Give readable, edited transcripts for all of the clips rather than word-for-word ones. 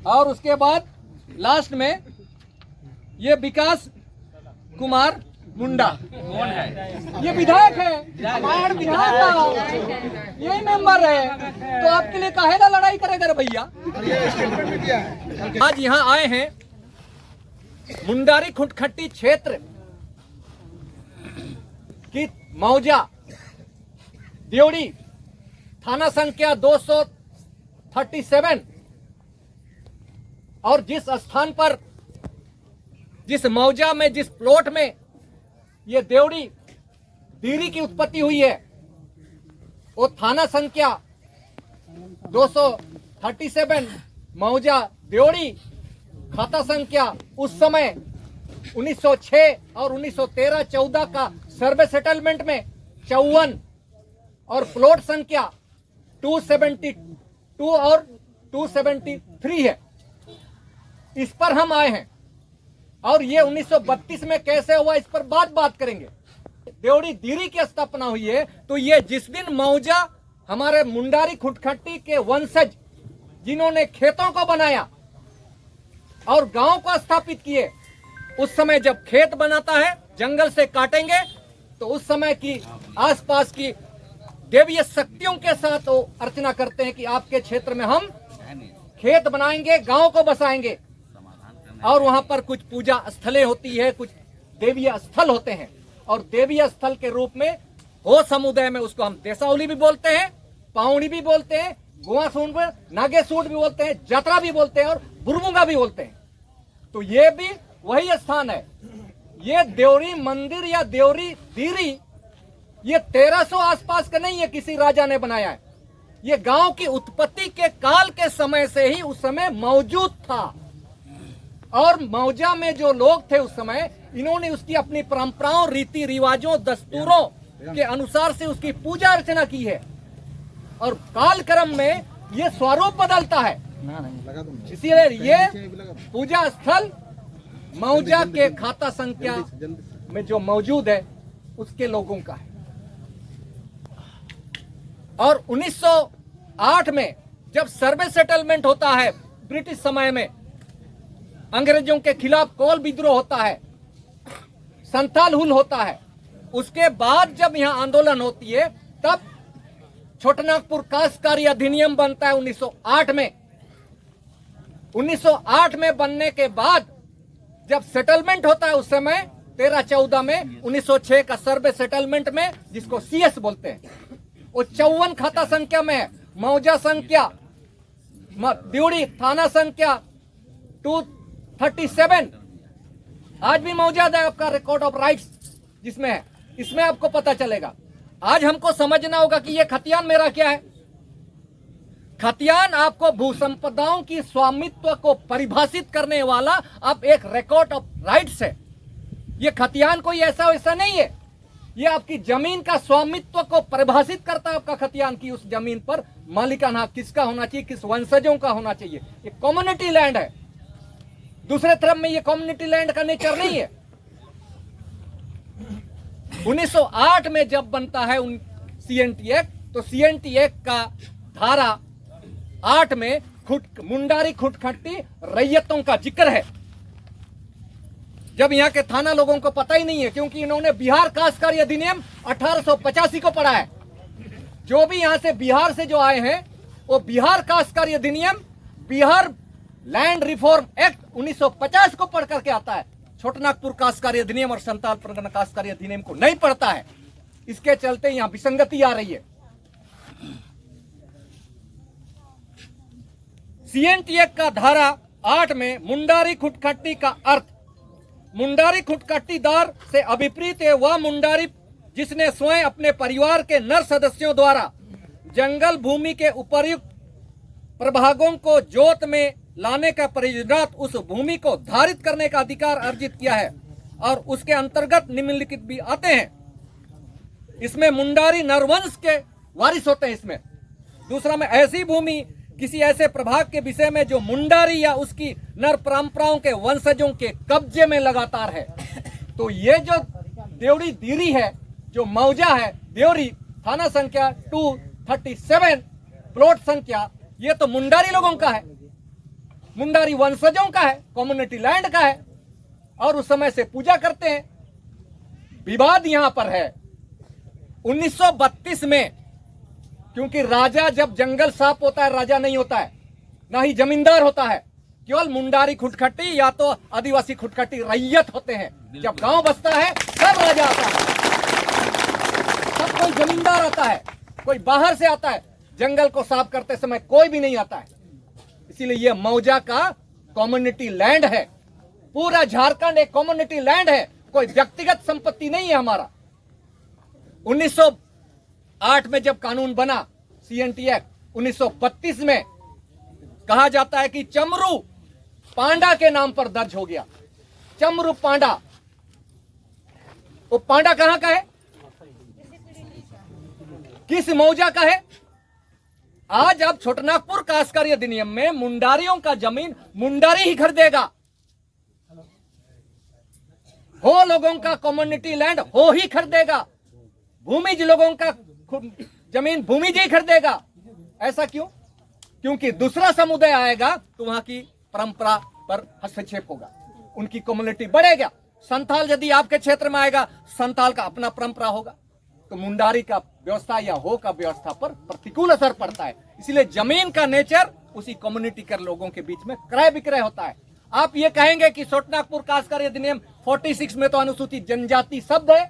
और उसके बाद लास्ट में ये विकास कुमार मुंडा कौन है? ये विधायक है, हमारे विधायक का यही मेंबर है। तो आपके लिए काहेला लड़ाई करेगा रे भैया। आज यहाँ आए हैं मुंडारी खुटखट्टी क्षेत्र की मौजा देवड़ी थाना संख्या 237 और जिस स्थान पर, जिस मौजा में, जिस प्लॉट में ये देवड़ी दीरी की उत्पत्ति हुई है, वो थाना संख्या 237 मौजा देवड़ी, खाता संख्या उस समय 1906 और 1913-14 का सर्वे सेटलमेंट में 54 और प्लॉट संख्या 272 और 273 है। इस पर हम आए हैं और ये 1932 में कैसे हुआ इस पर बात करेंगे। देवड़ी दीरी की स्थापना हुई है तो ये जिस दिन मौजा हमारे मुंडारी खुटखट्टी के वंशज जिन्होंने खेतों को बनाया और गांव को स्थापित किए, उस समय जब खेत बनाता है जंगल से काटेंगे तो उस समय की आसपास की देवीय शक्तियों के साथ वो अर्चना करते हैं कि आपके क्षेत्र में हम खेत बनाएंगे, गांव को बसाएंगे। और वहां पर कुछ पूजा स्थलें होती है, कुछ देवीय स्थल होते हैं और देवीय स्थल के रूप में हो समुदाय में उसको हम देसावली भी बोलते हैं, पाउणी भी बोलते हैं, गोवासूंड भी, नागेसूट भी बोलते हैं, जतरा भी बोलते हैं और बुरमुंगा भी बोलते हैं। तो ये भी वही स्थान है। ये देवरी मंदिर या देवरी दीरी ये 1300 आसपास का नहीं है, किसी राजा ने बनाया है। ये गांव की उत्पत्ति के काल के समय से ही उस समय मौजूद था और मौजा में जो लोग थे उस समय, इन्होंने उसकी अपनी परंपराओं, रीति रिवाजों, दस्तूरों के अनुसार से उसकी पूजा अर्चना की है और कालक्रम में ये स्वरूप बदलता है। इसीलिए ये पूजा स्थल मौजा के खाता संख्या में जो मौजूद है उसके लोगों का है। और 1908 में जब सर्वे सेटलमेंट होता है, ब्रिटिश समय में अंग्रेजों के खिलाफ कोल विद्रोह होता है, संथाल हुल होता है, उसके बाद जब यहां आंदोलन होती है तब छोटनागपुर काश्तकारी अधिनियम बनता है 1908 में। 1908 में बनने के बाद जब सेटलमेंट होता है उस समय 13-14 में 1906 का सर्वे सेटलमेंट में, जिसको CS बोलते हैं, वो 54 खाता संख्या में है। मौजा संख्या देवड़ी थाना संख्या 237 आज भी मौजूद है आपका रिकॉर्ड ऑफ राइट्स जिसमें है, इसमें आपको पता चलेगा। आज हमको समझना होगा कि ये खतियान मेरा क्या है। खतियान आपको भू संपदाओं की स्वामित्व को परिभाषित करने वाला आप एक रिकॉर्ड ऑफ राइट्स है। ये खतियान कोई ऐसा वैसा नहीं है, ये आपकी जमीन का स्वामित्व को परिभाषित करता है। आपका खतियान की उस जमीन पर मालिकाना हक किसका होना चाहिए, किस वंशजों का होना चाहिए। ये कम्युनिटी लैंड है। दूसरे तरफ में ये कम्युनिटी लैंड का नेचर नहीं है। 1908 में जब बनता है CNT एक्ट, तो CNT एक्ट का धारा 8 में मुंडारी खुटखट्टी रैयतों का जिक्र है। जब यहाँ के थाना लोगों को पता ही नहीं है, क्योंकि इन्होंने बिहार काश्तकारी अधिनियम 1885 को पढ़ा है। जो भी यहाँ से बिहार से जो आए हैं वो बिहार काश्तकारी अधिनियम, बिहार लैंड रिफॉर्म एक्ट 1950 को पढ़ करके आता है। छोटनागपुर काश्तकारी अधिनियम और संताल परगना काश्तकारी अधिनियम को नहीं पढ़ता है। इसके चलते यहाँ विसंगति आ रही है। CNT एक्ट का धारा 8 में मुंडारी खुटखट्टी का अर्थ, मुंडारी खुटखट्टीदार से अभिप्रेत है वह मुंडारी जिसने स्वयं अपने परिवार के नर सदस्यों द्वारा जंगल भूमि के उपर्युक्त प्रभागों को जोत में लाने का परिजनात उस भूमि को धारित करने का अधिकार अर्जित किया है और उसके अंतर्गत निम्नलिखित भी आते हैं। इसमें मुंडारी नरवंश के वारिस होते हैं। इसमें दूसरा में ऐसी भूमि किसी ऐसे प्रभाग के विषय में जो मुंडारी या उसकी नर परंपराओं के वंशजों के कब्जे में लगातार है। तो ये जो देवड़ी दीरी है, जो मौजा है देवरी, थाना संख्या 237, प्लॉट संख्या, ये तो मुंडारी लोगों का है। मुंडारी वंशजों का है, कम्युनिटी लैंड का है, और उस समय से पूजा करते हैं। विवाद यहां पर है 1932 में, क्योंकि राजा जब जंगल साफ होता है राजा नहीं होता है, ना ही जमींदार होता है, केवल मुंडारी खुटखटी या तो आदिवासी खुटखटी रैयत होते हैं। जब गांव बसता है तब राजा आता है, तब कोई जमींदार आता है, कोई बाहर से आता है। जंगल को साफ करते समय कोई भी नहीं आता है। इसीलिए यह मौजा का कम्युनिटी लैंड है। पूरा झारखंड एक कम्युनिटी लैंड है, कोई व्यक्तिगत संपत्ति नहीं है हमारा। 1908 में जब कानून बना CNT एक्ट, 1932 में कहा जाता है कि चमरू पांडा के नाम पर दर्ज हो गया। चमरू पांडा, वो पांडा कहां का है, किस मौजा का है? आज अब छोटनागपुर कास्करी अधिनियम में मुंडारियों का जमीन मुंडारी ही खरीदेगा। हो लोगों का कम्युनिटी लैंड हो ही खरीदेगा, भूमिज लोगों का जमीन भूमिज ही खरीदेगा। ऐसा क्यों? क्योंकि दूसरा समुदाय आएगा तो वहां की परंपरा पर हस्तक्षेप होगा, उनकी कम्युनिटी बढ़ेगा। संथाल यदि आपके क्षेत्र में आएगा, संथाल का अपना परंपरा होगा, तो मुंडारी का व्यवस्था या हो का व्यवस्था पर प्रतिकूल असर पड़ता है। इसलिए जमीन का नेचर उसी कम्युनिटी के लोगों के बीच में क्रय विक्रय होता है। आप ये कहेंगे कि छोटनागपुर कास्करी अधिनियम 46 में तो अनुसूचित जनजाति शब्द है,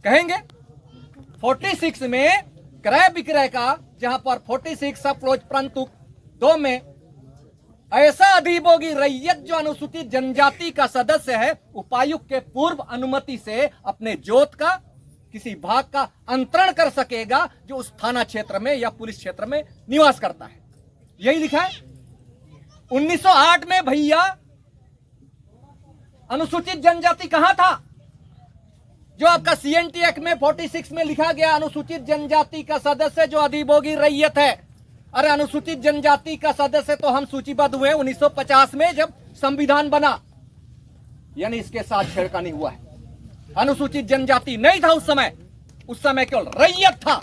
कहेंगे 46 में क्रय विक्रय का, जहां पर 46 सब क्लोज परंतु 2 में ऐसा अधिभोगी रैयत जो अनुसूचित जनजाति का सदस्य है, उपायुक्त के पूर्व अनुमति से अपने जोत का किसी भाग का अंतरण कर सकेगा जो उस थाना क्षेत्र में या पुलिस क्षेत्र में निवास करता है। यही लिखा है 1908 में। भैया अनुसूचित जनजाति कहां था? जो आपका CNT एक्ट में 46 में लिखा गया, अनुसूचित जनजाति का सदस्य जो अधिभोगी रैयत है। अरे अनुसूचित जनजाति का सदस्य तो हम सूचीबद्ध हुए 1950 में जब संविधान बना, यानी इसके साथ छेड़खानी हुआ है। अनुसूचित जनजाति नहीं था उस समय केवल रैयत था।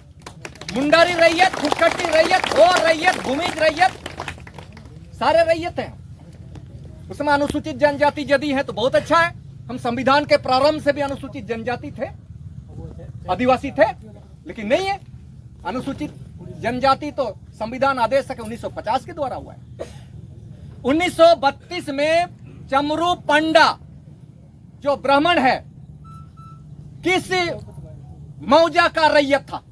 मुंडारी रैयत, खुटखटी रैयत, हो रैयत, भूमिज रैयत, सारे रैयत हैं। उस समय अनुसूचित जनजाति यदि है तो बहुत अच्छा है। हम संविधान के प्रारंभ से भी अनुसूचित जनजाति थे, आदिवासी थे, लेकिन नहीं है। अनुसूचित जनजाति तो संविधान आदेश 1950 के द्वारा हुआ है। 1932 में चमरू पंडा जो ब्राह्मण है, किस मौजा का रैयत था?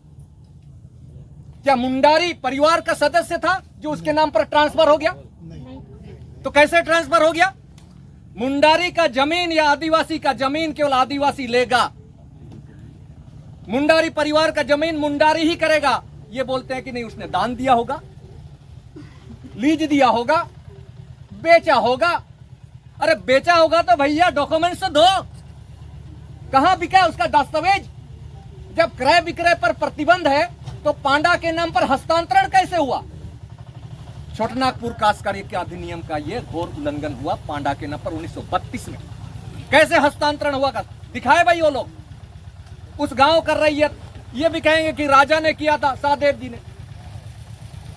क्या मुंडारी परिवार का सदस्य था जो उसके नाम पर ट्रांसफर हो गया? तो कैसे ट्रांसफर हो गया? मुंडारी का जमीन या आदिवासी का जमीन केवल आदिवासी लेगा, मुंडारी परिवार का जमीन मुंडारी ही करेगा। ये बोलते हैं कि नहीं, उसने दान दिया होगा, लीज दिया होगा, बेचा होगा। अरे बेचा होगा तो भैया डॉक्यूमेंट्स तो दो, कहां बिका है उसका दस्तावेज? जब क्रय विक्रय पर प्रतिबंध है तो पांडा के नाम पर हस्तांतरण कैसे हुआ? छोटनागपुर कास्करी के अधिनियम का यह घोर उल्लंघन हुआ पांडा के नाम पर 1932 में। कैसे हस्तांतरण हुआ का दिखाए भाई वो लोग। उस गांव का रैयत ये भी कहेंगे कि राजा ने किया था, साहदेव जी ने।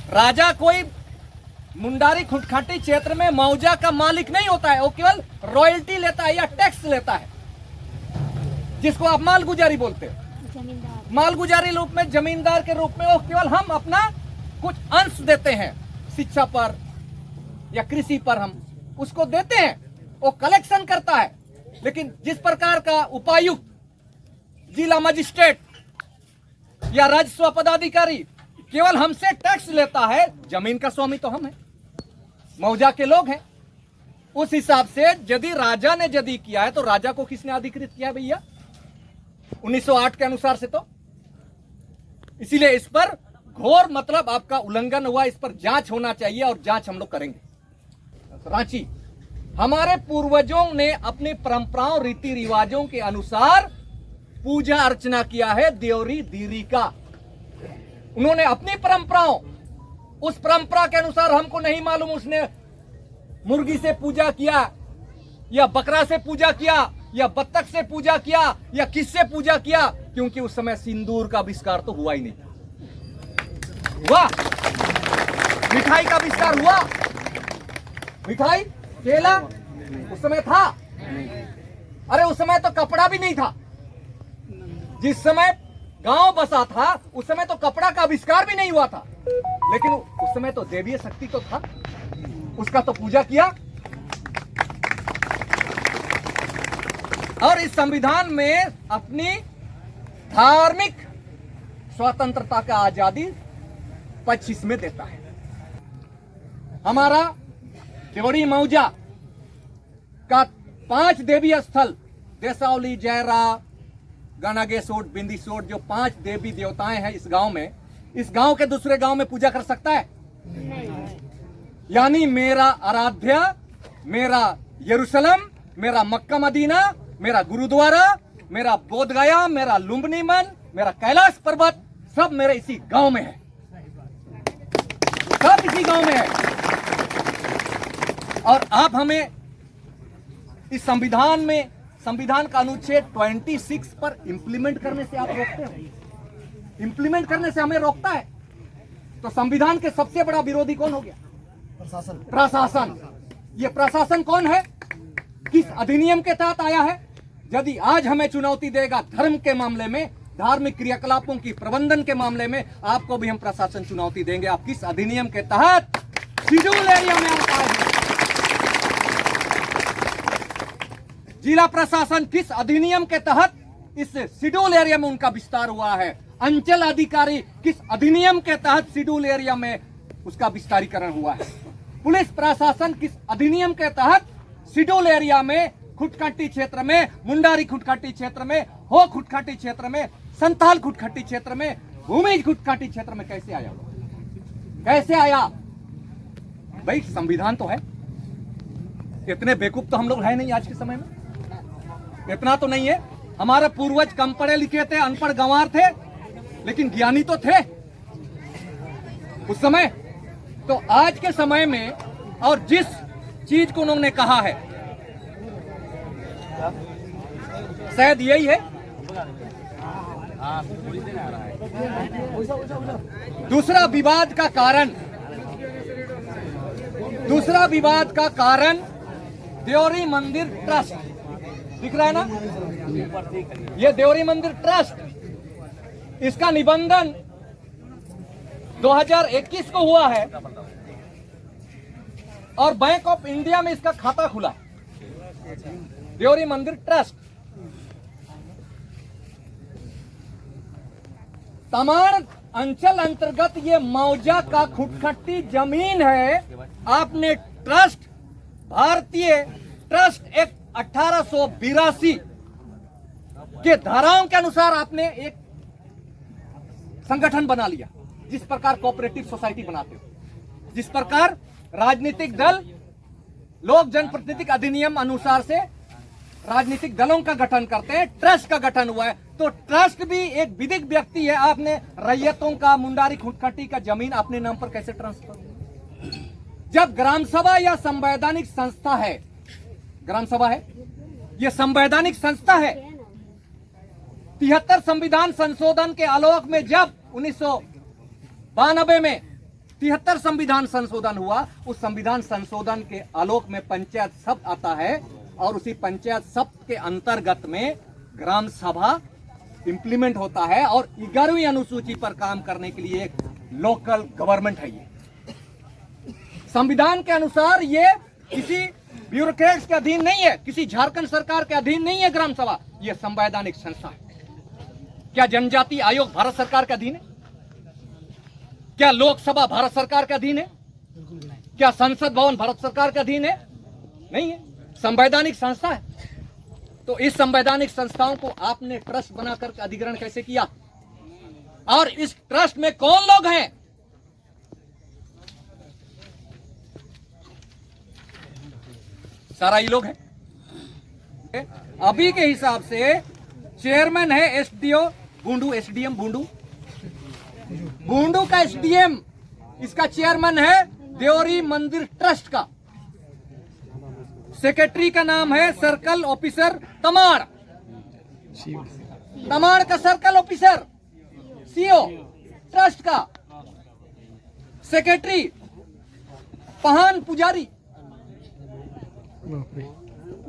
राजा कोई मुंडारी खुटखटी क्षेत्र में मौजा का मालिक नहीं होता है, वो केवल रॉयल्टी लेता है या टैक्स लेता है, जिसको आप मालगुजारी बोलते हैं। मालगुजारी रूप में, जमींदार के रूप में वो केवल हम अपना कुछ अंश देते हैं, शिक्षा पर या कृषि पर हम उसको देते हैं, वो कलेक्शन करता है। लेकिन जिस प्रकार का उपायुक्त, जिला मजिस्ट्रेट या राजस्व पदाधिकारी केवल हमसे टैक्स लेता है, जमीन का स्वामी तो हम हैं, मौजा के लोग हैं। उस हिसाब से यदि राजा ने यदि किया है तो राजा को किसने अधिकृत किया भैया? 1908 के अनुसार से तो। इसीलिए इस पर घोर मतलब आपका उल्लंघन हुआ, इस पर जांच होना चाहिए और जांच हम लोग करेंगे। रांची, हमारे पूर्वजों ने अपनी परंपराओं रीति रिवाजों के अनुसार पूजा अर्चना किया है देवरी दीरी का। उन्होंने अपनी परंपराओं, उस परंपरा के अनुसार हमको नहीं मालूम उसने मुर्गी से पूजा किया या बकरा से पूजा किया या बत्तख से पूजा किया या किससे पूजा किया, क्योंकि उस समय सिंदूर का आविष्कार तो हुआ ही नहीं था। हुआ मिठाई का विस्तार हुआ? मिठाई, केला उस समय था? अरे उस समय तो कपड़ा भी नहीं था। जिस समय गांव बसा था उस समय तो कपड़ा का आविष्कार भी नहीं हुआ था, लेकिन उस समय तो देवीय शक्ति तो था, उसका तो पूजा किया। और इस संविधान में अपनी धार्मिक स्वतंत्रता का आजादी 25 में देता है। हमारा देवरी मौजा का 5 देवी स्थल, देसावली, जयरा, गणागेसोट, बिंदीसोट, जो 5 देवी देवताएं हैं इस गांव में, इस गांव के दूसरे गांव में पूजा कर सकता है? यानी मेरा आराध्या, मेरा यरूशलेम, मेरा मक्का मदीना, मेरा गुरुद्वारा, मेरा बोधगया, मेरा लुम्बिनी मन, मेरा कैलाश पर्वत, सब मेरे इसी गांव में है, सब इसी गांव में है। और आप हमें इस संविधान में, संविधान का अनुच्छेद 26 पर इंप्लीमेंट करने से आप रोकते हो? इंप्लीमेंट करने से हमें रोकता है। तो संविधान के सबसे बड़ा विरोधी कौन हो गया? प्रशासन। प्रशासन। ये प्रशासन कौन है? किस अधिनियम के तहत आया है? यदि आज हमें चुनौती देगा धर्म के मामले में, धार्मिक क्रियाकलापों की प्रबंधन के मामले में, आपको भी हम प्रशासन चुनौती देंगे। आप किस अधिनियम के तहत शेड्यूल एरिया में आता है? जिला प्रशासन किस अधिनियम के तहत इस शेड्यूल एरिया में उनका विस्तार हुआ है? अंचल अधिकारी किस अधिनियम के तहत शेड्यूल एरिया में उसका विस्तारीकरण हुआ है? पुलिस प्रशासन किस अधिनियम के तहत शेड्यूल एरिया में, खुटखट्टी क्षेत्र में, मुंडारी खुटखट्टी क्षेत्र में, हो खुटखट्टी क्षेत्र में, संथाल खुटखट्टी क्षेत्र में, भूमिज खुटखट्टी क्षेत्र में कैसे आया? कैसे आया? भाई संविधान तो है। इतने बेवकूफ तो हम लोग है नहीं आज के समय में, इतना तो नहीं है। हमारे पूर्वज कम पढ़े लिखे थे, अनपढ़ गंवार थे, लेकिन ज्ञानी तो थे उस समय। तो आज के समय में और जिस चीज को उन्होंने कहा है, शायद यही है। दूसरा विवाद का कारण देवरी मंदिर ट्रस्ट दिख रहा है ना? ये देवरी मंदिर ट्रस्ट, इसका निबंधन 2021 को हुआ है और बैंक ऑफ इंडिया में इसका खाता खुला। देवरी मंदिर ट्रस्ट तमाड़ अंचल अंतर्गत ये मौजा का खुटखट्टी जमीन है। आपने ट्रस्ट, भारतीय ट्रस्ट एक्ट 1882 के धाराओं के अनुसार आपने एक संगठन बना लिया। जिस प्रकार कोऑपरेटिव सोसाइटी बनाते हो, जिस प्रकार राजनीतिक दल लोक जनप्रतिनिधि अधिनियम अनुसार से राजनीतिक दलों का गठन करते हैं, ट्रस्ट का गठन हुआ है। तो ट्रस्ट भी एक विधिक व्यक्ति है। आपने रैयतों का, मुंडारी खुटखट्टी का जमीन अपने नाम पर कैसे ट्रांसफर? जब ग्राम सभा या संवैधानिक संस्था है, ग्राम सभा है, यह संवैधानिक संस्था है। 73 संविधान संशोधन के आलोक में जब 1992 में 73 संविधान संशोधन हुआ, उस संविधान संशोधन के आलोक में पंचायत शब्द आता है और उसी पंचायत शब्द के अंतर्गत में ग्राम सभा इंप्लीमेंट होता है और 11वीं अनुसूची पर काम करने के लिए एक लोकल गवर्नमेंट है। ये संविधान के अनुसार ये किसी ब्यूरोक्रेट्स के अधीन नहीं है, किसी झारखंड सरकार के अधीन नहीं है। ग्राम सभा यह संवैधानिक संस्था है। क्या जनजाति आयोग भारत सरकार के अधीन है? क्या लोकसभा भारत सरकार के अधीन है? क्या संसद भवन भारत सरकार के अधीन है? नहीं है, संवैधानिक संस्था है। तो इस संवैधानिक संस्थाओं को आपने ट्रस्ट बनाकर अधिग्रहण कैसे किया? और इस ट्रस्ट में कौन लोग हैं? सारा ही लोग हैं। अभी के हिसाब से चेयरमैन है एसडीओ बूंडू, एसडीएम बूंडू, बूंडू का एसडीएम, इसका चेयरमैन है देवरी मंदिर ट्रस्ट का। सेक्रेटरी का नाम है सर्कल ऑफिसर तमाड़, तमाड़ का सर्कल ऑफिसर, सीओ ट्रस्ट का। सेक्रेटरी पहान पुजारी,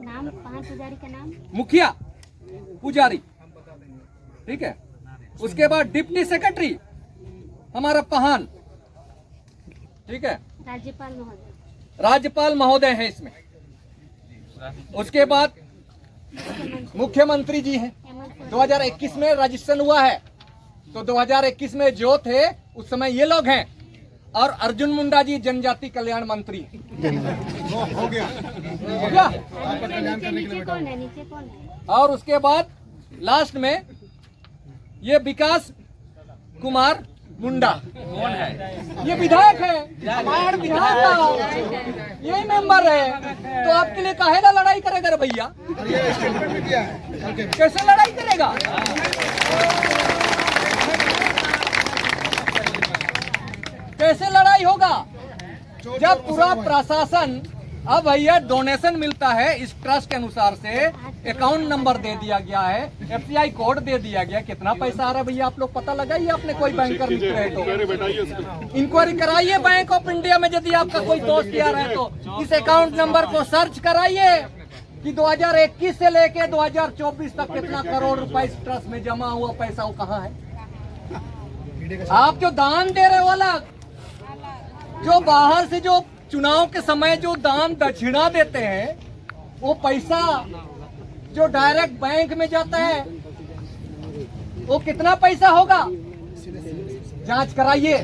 नाम पहान पुजारी का नाम, मुखिया पुजारी, ठीक है। उसके बाद डिप्टी सेक्रेटरी हमारा पहान, ठीक है। राज्यपाल महोदय है इसमें। उसके बाद मुख्यमंत्री जी हैं। 2021 में रजिस्ट्रेशन हुआ है, तो 2021 में जो थे उस समय ये लोग हैं। और अर्जुन मुंडा जी जनजाति कल्याण मंत्री हो गया। नीचे कौन है? और उसके बाद लास्ट में ये विकास कुमार मुंडा कौन है? ये विधायक है, पहाड़ विधायक का यही मेंबर है। तो आपके लिए काहे ना लड़ाई करेगा रे भैया? कैसे लड़ाई करेगा? कैसे लड़ाई होगा जब पूरा प्रशासन, अब भैया डोनेशन मिलता है इस ट्रस्ट के अनुसार से, अकाउंट नंबर दे दिया गया है, एफसीआई कोड दे दिया गया, कितना पैसा आ रहा है भैया आप लोग पता लगाइए। आपने कोई बैंकर मित्र है तो इंक्वायरी कराइए बैंक ऑफ इंडिया में, यदि आपका कोई दोस्त यार है तो इस अकाउंट नंबर को सर्च कराइए कि 2021 से लेके 2024 तक कितना करोड़ रुपए इस ट्रस्ट में जमा हुआ पैसा वो कहाँ है। आप जो दान दे रहे हो अलग, जो बाहर से जो चुनाव के समय जो दान दक्षिणा देते हैं वो पैसा जो डायरेक्ट बैंक में जाता है वो कितना पैसा होगा, जांच कराइए।